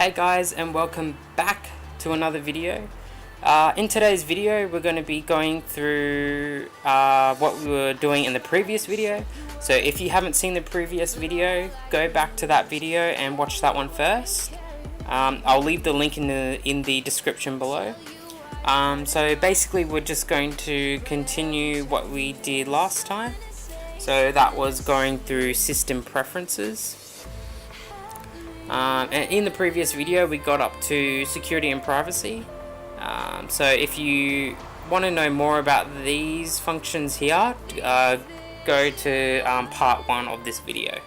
Hey guys, and welcome back to another video. In today's video we're going to be going through what we were doing in the previous video. So if you haven't seen the previous video, go back to that video and watch that one first. I'll leave the link in the description below. So basically we're just going to continue what we did last time. So that was going through system preferences. And in the previous video we got up to security and privacy. So if you want to know more about these functions here, go to part 1 of this video.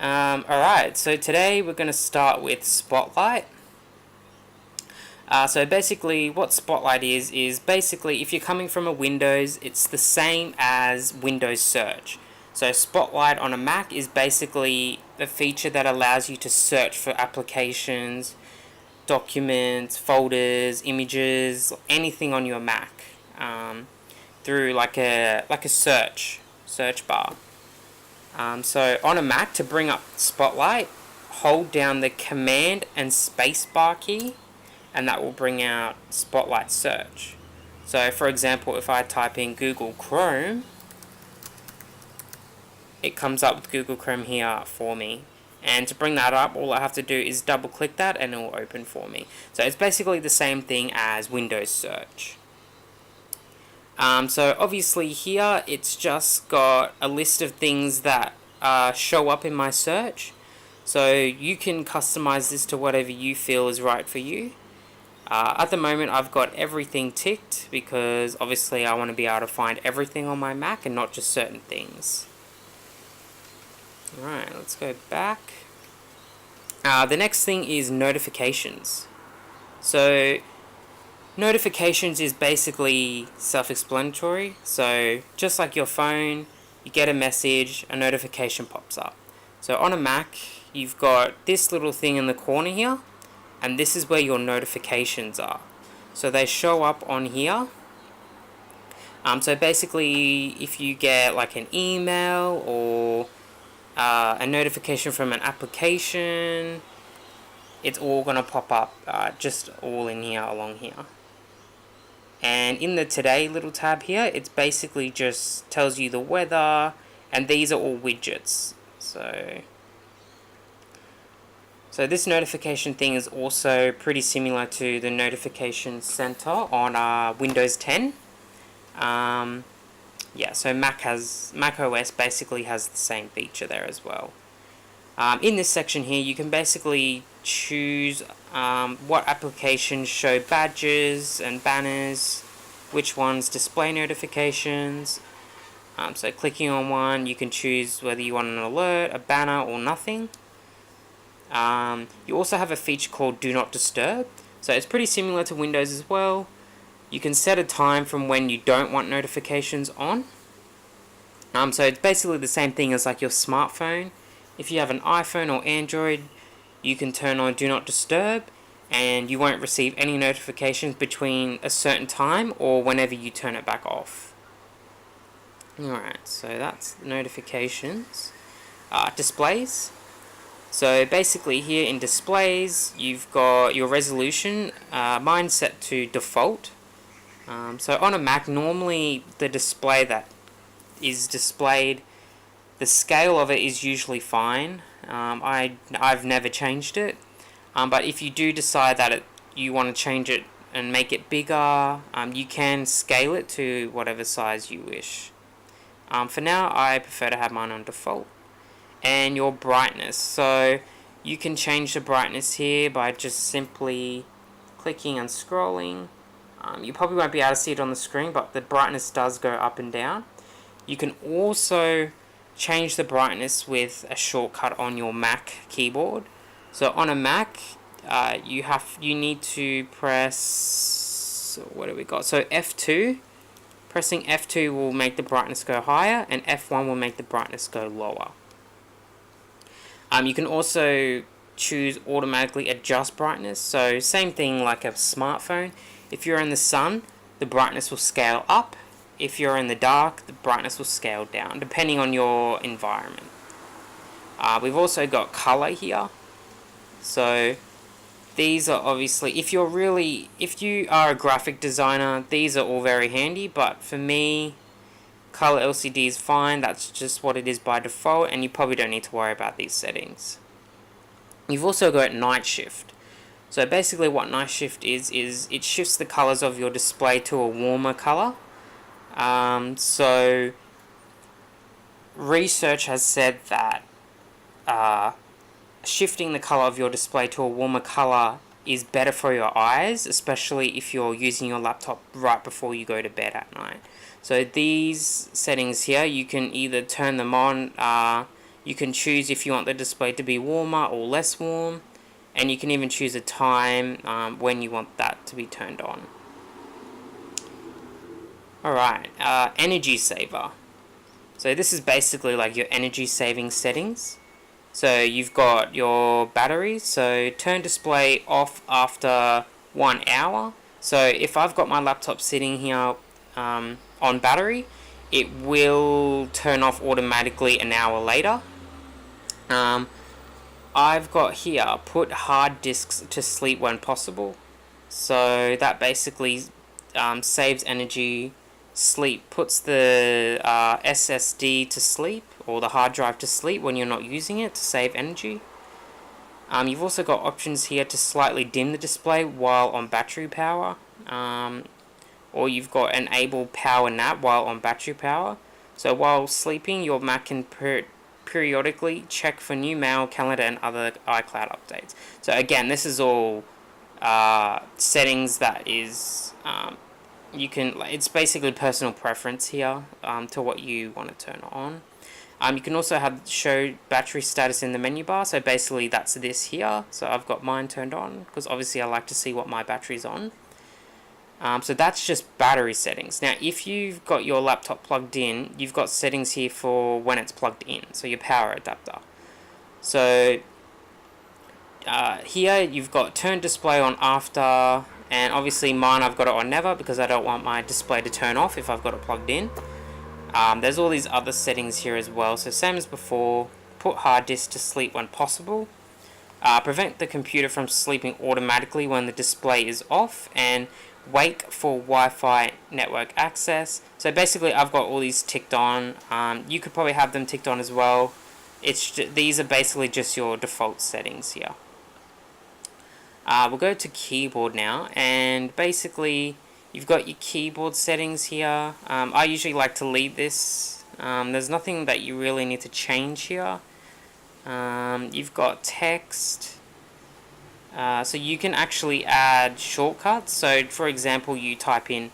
Alright, so today we're going to start with Spotlight. So basically what Spotlight is basically if you're coming from a Windows, it's the same as Windows Search. So Spotlight on a Mac is basically a feature that allows you to search for applications, documents, folders, images, anything on your Mac through like a search bar. So on a Mac, to bring up Spotlight, hold down the Command and Spacebar key, and that will bring out Spotlight Search. So for example, if I type in Google Chrome, it comes up with Google Chrome here for me. And to bring that up, all I have to do is double click that and it will open for me. So it's basically the same thing as Windows Search. So obviously here it's just got a list of things that show up in my search. So you can customize this to whatever you feel is right for you. At the moment I've got everything ticked because obviously I want to be able to find everything on my Mac and not just certain things. Alright, let's go back. The next thing is notifications. So notifications is basically self-explanatory. So just like your phone, you get a message, a notification pops up. So on a Mac, you've got this little thing in the corner here, and this is where your notifications are. So they show up on here. So basically if you get like an email or a notification from an application, it's all going to pop up just all in here along here. And in the today little tab here, it's basically just tells you the weather, and these are all widgets. So this notification thing is also pretty similar to the notification center on Windows 10. Yeah, so Mac OS basically has the same feature there as well. In this section here, you can basically choose what applications show badges and banners, which ones display notifications. So clicking on one, you can choose whether you want an alert, a banner, or nothing. You also have a feature called Do Not Disturb. So it's pretty similar to Windows as well. You can set a time from when you don't want notifications on. So it's basically the same thing as like your smartphone. If you have an iPhone or Android, you can turn on Do Not Disturb and you won't receive any notifications between a certain time or whenever you turn it back off. Alright, so that's notifications. Displays. So basically here in displays, you've got your resolution. Mine's set to default. So on a Mac, normally the display that is displayed, the scale of it is usually fine. I've never changed it. But if you do decide that you want to change it and make it bigger, you can scale it to whatever size you wish. For now, I prefer to have mine on default. And your brightness. So you can change the brightness here by just simply clicking and scrolling. You probably won't be able to see it on the screen, but the brightness does go up and down. You can also change the brightness with a shortcut on your Mac keyboard. So on a Mac, you need to press, what do we got? So F2. Pressing F2 will make the brightness go higher, and F1 will make the brightness go lower. You can also choose automatically adjust brightness. So same thing like a smartphone. If you're in the sun, the brightness will scale up. If you're in the dark, the brightness will scale down, depending on your environment. We've also got color here. So these are obviously, if you are a graphic designer, these are all very handy, but for me, color LCD is fine. That's just what it is by default, and you probably don't need to worry about these settings. You've also got night shift. So basically what night shift is it shifts the colors of your display to a warmer color. So research has said that shifting the color of your display to a warmer color is better for your eyes, especially if you're using your laptop right before you go to bed at night. So these settings here, you can either turn them on, you can choose if you want the display to be warmer or less warm, and you can even choose a time when you want that to be turned on. Alright, energy saver. So this is basically like your energy saving settings. So you've got your battery, so turn display off after 1 hour. So if I've got my laptop sitting here on battery, it will turn off automatically an hour later. I've got here, put hard disks to sleep when possible. So that basically saves energy. Sleep puts the SSD to sleep, or the hard drive to sleep when you're not using it to save energy. You've also got options here to slightly dim the display while on battery power, or you've got enable power nap while on battery power. So while sleeping, your Mac can periodically check for new mail, calendar, and other iCloud updates. So again, this is all settings that is you can. It's basically personal preference here to what you want to turn on. You can also have show battery status in the menu bar. So basically that's this here. So I've got mine turned on because obviously I like to see what my battery's on. So that's just battery settings. Now if you've got your laptop plugged in, you've got settings here for when it's plugged in. So your power adapter. So here you've got turn display on after, and obviously mine I've got it on never because I don't want my display to turn off if I've got it plugged in. There's all these other settings here as well, so same as before. Put hard disk to sleep when possible. Prevent the computer from sleeping automatically when the display is off, and wake for Wi-Fi network access. So basically I've got all these ticked on. You could probably have them ticked on as well. These are basically just your default settings here. We'll go to keyboard now, and basically you've got your keyboard settings here. I usually like to leave this. There's nothing that you really need to change here. You've got text, so you can actually add shortcuts. So for example, you type in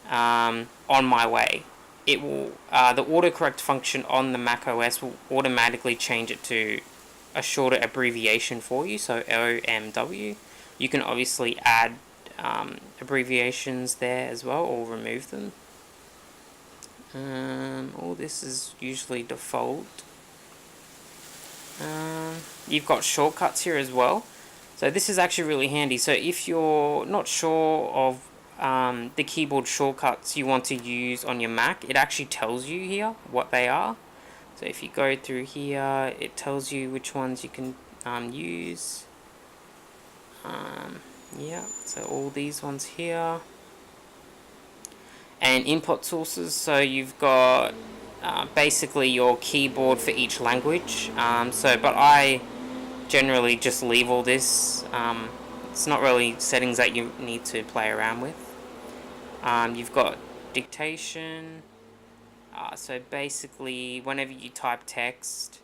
on my way, it will the autocorrect function on the Mac OS will automatically change it to a shorter abbreviation for you, so OMW. You can obviously add abbreviations there as well, or remove them. All this is usually default. You've got shortcuts here as well, so this is actually really handy. So if you're not sure of the keyboard shortcuts you want to use on your Mac, it actually tells you here what they are. So if you go through here, it tells you which ones you can use. Yeah, so all these ones here. And input sources, so you've got basically your keyboard for each language. But I generally just leave all this. It's not really settings that you need to play around with. You've got dictation. So basically, whenever you type text,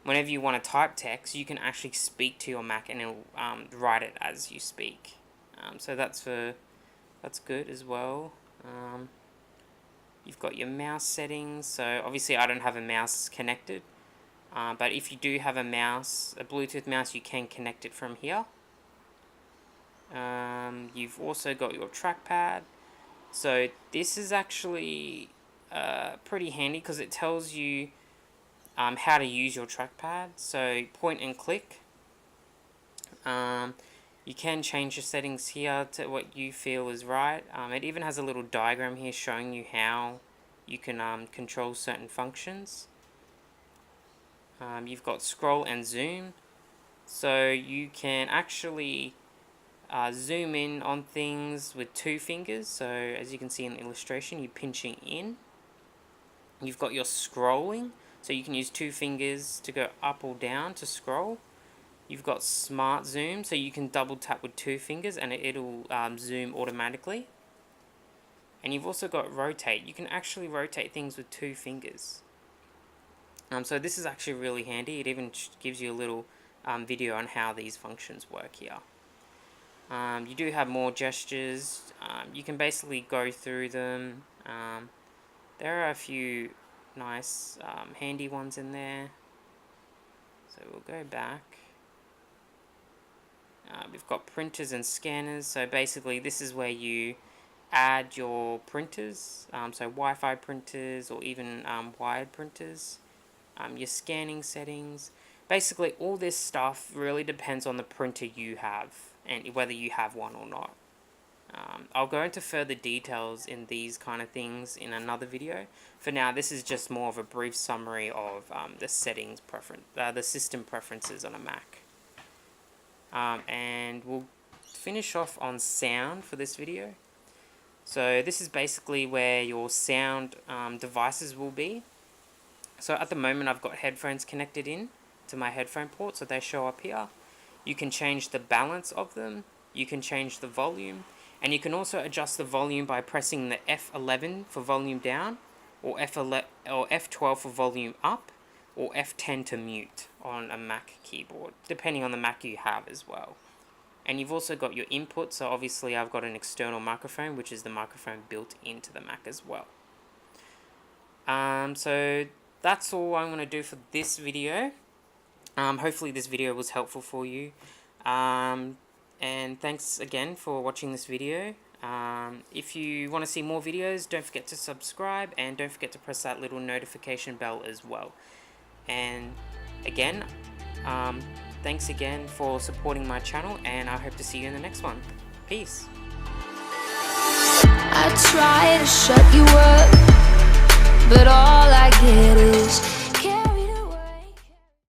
whenever you want to type text, you can actually speak to your Mac and it'll write it as you speak. So that's good as well. You've got your mouse settings. So obviously I don't have a mouse connected, but if you do have a Bluetooth mouse, you can connect it from here. You've also got your trackpad. So this is actually pretty handy because it tells you how to use your trackpad. So point and click. You can change your settings here to what you feel is right. It even has a little diagram here showing you how you can control certain functions. You've got scroll and zoom. So you can actually zoom in on things with 2 fingers. So as you can see in the illustration, you're pinching in. You've got your scrolling, so you can use 2 fingers to go up or down to scroll. You've got smart zoom, so you can double tap with 2 fingers and it'll zoom automatically. And you've also got rotate. You can actually rotate things with 2 fingers. So this is actually really handy. It even gives you a little video on how these functions work here. You do have more gestures. You can basically go through them. There are a few nice handy ones in there. So we'll go back. We've got printers and scanners. So basically this is where you add your printers. So Wi-Fi printers or even wired printers. Your scanning settings. Basically all this stuff really depends on the printer you have and whether you have one or not. I'll go into further details in these kind of things in another video. For now, this is just more of a brief summary of the settings the system preferences on a Mac. And we'll finish off on sound for this video. So this is basically where your sound devices will be. So at the moment I've got headphones connected in to my headphone port, so they show up here. You can change the balance of them, you can change the volume, and you can also adjust the volume by pressing the F11 for volume down, or F12 for volume up, or F10 to mute on a Mac keyboard, depending on the Mac you have as well. And you've also got your input, so obviously I've got an external microphone, which is the microphone built into the Mac as well. So that's all I'm going to do for this video. Hopefully this video was helpful for you. And thanks again for watching this video. If you want to see more videos, don't forget to subscribe and don't forget to press that little notification bell as well. And again, thanks again for supporting my channel, and I hope to see you in the next one. Peace. I try to shut you up, but all I get is